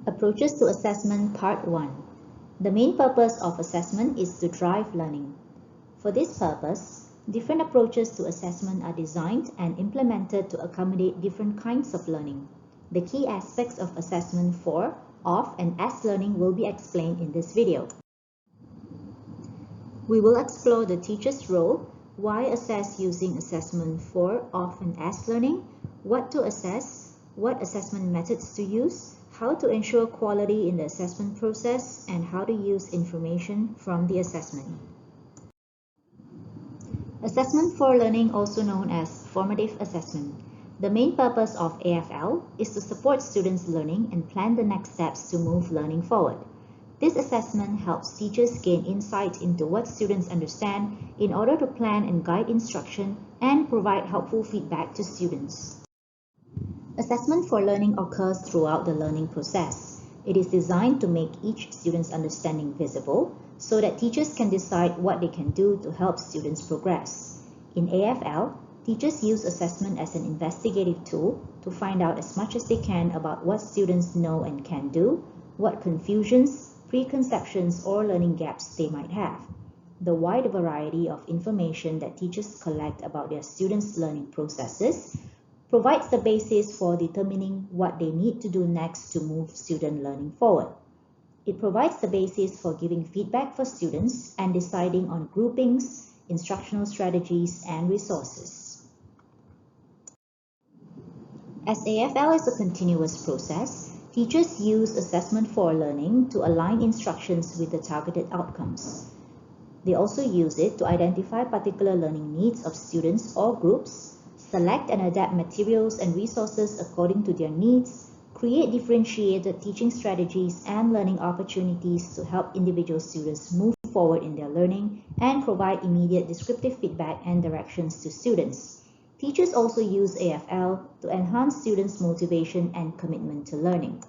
Approaches to Assessment Part 1. The main purpose of assessment is to drive learning. For this purpose, different approaches to assessment are designed and implemented to accommodate different kinds of learning. The key aspects of assessment for, of, and as learning will be explained in this video. We will explore the teacher's role, why assess using assessment for, of, and as learning, what to assess, what assessment methods to use, how to ensure quality in the assessment process, and how to use information from the assessment. Assessment for learning, also known as formative assessment. The main purpose of AfL is to support students' learning and plan the next steps to move learning forward. This assessment helps teachers gain insight into what students understand in order to plan and guide instruction and provide helpful feedback to students. Assessment for learning occurs throughout the learning process. It is designed to make each student's understanding visible so that teachers can decide what they can do to help students progress. In AfL, teachers use assessment as an investigative tool to find out as much as they can about what students know and can do, what confusions, preconceptions, or learning gaps they might have. The wide variety of information that teachers collect about their students' learning processes provides the basis for determining what they need to do next to move student learning forward. It provides the basis for giving feedback for students and deciding on groupings, instructional strategies, and resources. As AfL is a continuous process, teachers use assessment for learning to align instructions with the targeted outcomes. They also use it to identify particular learning needs of students or groups, select and adapt materials and resources according to their needs, create differentiated teaching strategies and learning opportunities to help individual students move forward in their learning, and provide immediate descriptive feedback and directions to students. Teachers also use AfL to enhance students' motivation and commitment to learning.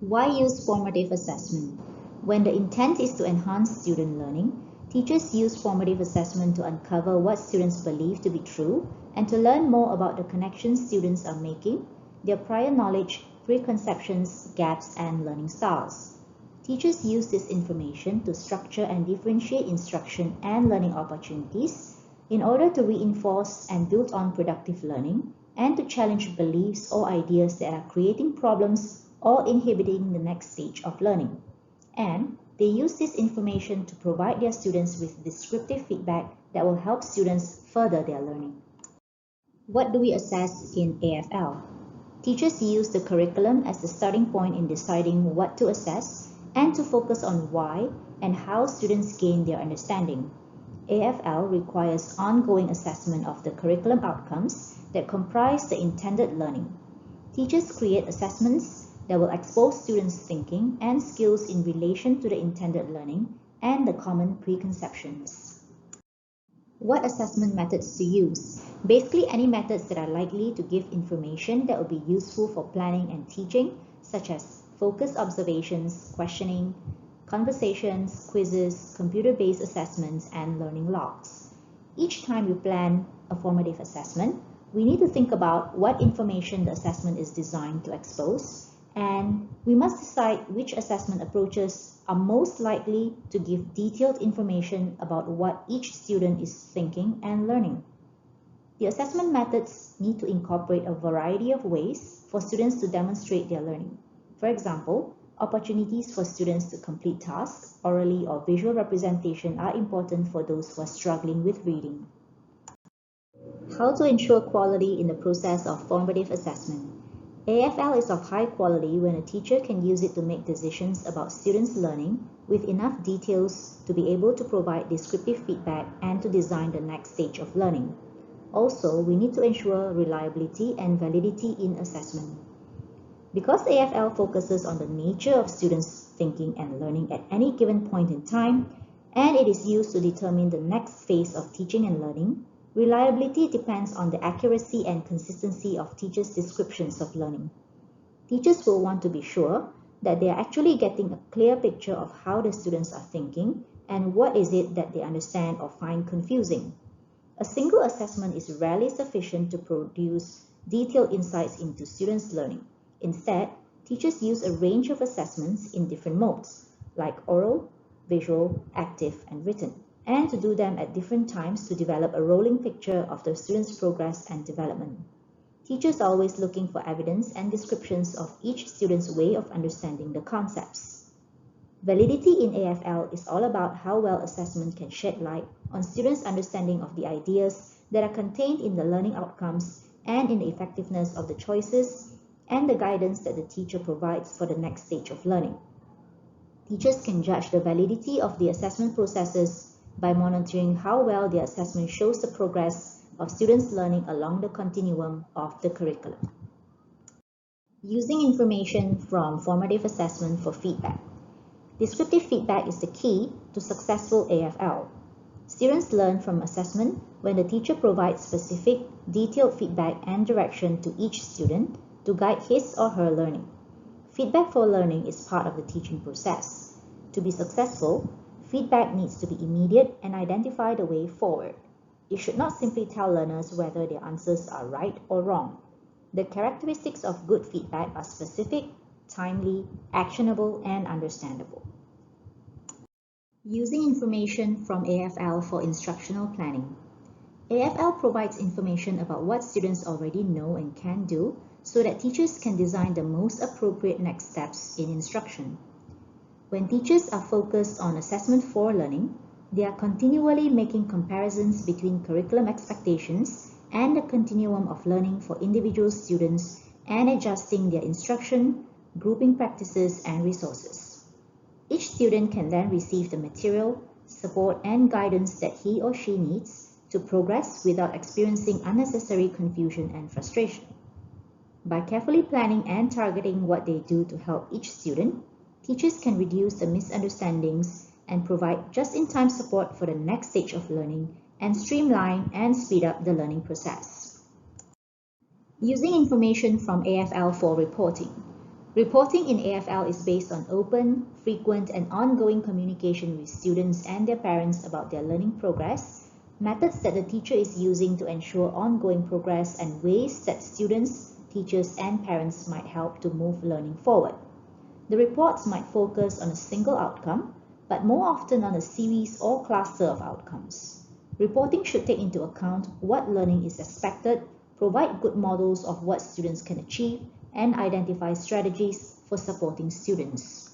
Why use formative assessment? When the intent is to enhance student learning, teachers use formative assessment to uncover what students believe to be true and to learn more about the connections students are making, their prior knowledge, preconceptions, gaps, and learning styles. Teachers use this information to structure and differentiate instruction and learning opportunities in order to reinforce and build on productive learning and to challenge beliefs or ideas that are creating problems or inhibiting the next stage of learning. And they use this information to provide their students with descriptive feedback that will help students further their learning. What do we assess in AfL? Teachers use the curriculum as the starting point in deciding what to assess and to focus on why and how students gain their understanding. AfL requires ongoing assessment of the curriculum outcomes that comprise the intended learning. Teachers create assessments that will expose students' thinking and skills in relation to the intended learning and the common preconceptions. What assessment methods to use? Basically, any methods that are likely to give information that will be useful for planning and teaching, such as focused observations, questioning, conversations, quizzes, computer-based assessments, and learning logs. Each time we plan a formative assessment, we need to think about what information the assessment is designed to expose, and we must decide which assessment approaches are most likely to give detailed information about what each student is thinking and learning. The assessment methods need to incorporate a variety of ways for students to demonstrate their learning. For example, opportunities for students to complete tasks, orally or visual representation are important for those who are struggling with reading. How to ensure quality in the process of formative assessment. AfL is of high quality when a teacher can use it to make decisions about students' learning with enough details to be able to provide descriptive feedback and to design the next stage of learning. Also, we need to ensure reliability and validity in assessment. Because AfL focuses on the nature of students' thinking and learning at any given point in time, and it is used to determine the next phase of teaching and learning, reliability depends on the accuracy and consistency of teachers' descriptions of learning. Teachers will want to be sure that they are actually getting a clear picture of how the students are thinking and what is it that they understand or find confusing. A single assessment is rarely sufficient to produce detailed insights into students' learning. Instead, teachers use a range of assessments in different modes, like oral, visual, active, and written, and to do them at different times to develop a rolling picture of the student's progress and development. Teachers are always looking for evidence and descriptions of each student's way of understanding the concepts. Validity in AfL is all about how well assessment can shed light on students' understanding of the ideas that are contained in the learning outcomes and in the effectiveness of the choices and the guidance that the teacher provides for the next stage of learning. Teachers can judge the validity of the assessment processes by monitoring how well the assessment shows the progress of students' learning along the continuum of the curriculum. Using information from formative assessment for feedback. Descriptive feedback is the key to successful AfL. Students learn from assessment when the teacher provides specific, detailed feedback and direction to each student to guide his or her learning. Feedback for learning is part of the teaching process. To be successful, feedback needs to be immediate and identify the way forward. It should not simply tell learners whether their answers are right or wrong. The characteristics of good feedback are specific, timely, actionable, and understandable. Using information from AfL for instructional planning. AfL provides information about what students already know and can do so that teachers can design the most appropriate next steps in instruction. When teachers are focused on assessment for learning, they are continually making comparisons between curriculum expectations and the continuum of learning for individual students and adjusting their instruction, grouping practices, and resources. Each student can then receive the material, support, and guidance that he or she needs to progress without experiencing unnecessary confusion and frustration. By carefully planning and targeting what they do to help each student, teachers can reduce the misunderstandings and provide just-in-time support for the next stage of learning and streamline and speed up the learning process. Using information from AfL for reporting. Reporting in AfL is based on open, frequent, and ongoing communication with students and their parents about their learning progress, methods that the teacher is using to ensure ongoing progress, and ways that students, teachers, and parents might help to move learning forward. The reports might focus on a single outcome, but more often on a series or cluster of outcomes. Reporting should take into account what learning is expected, provide good models of what students can achieve, and identify strategies for supporting students.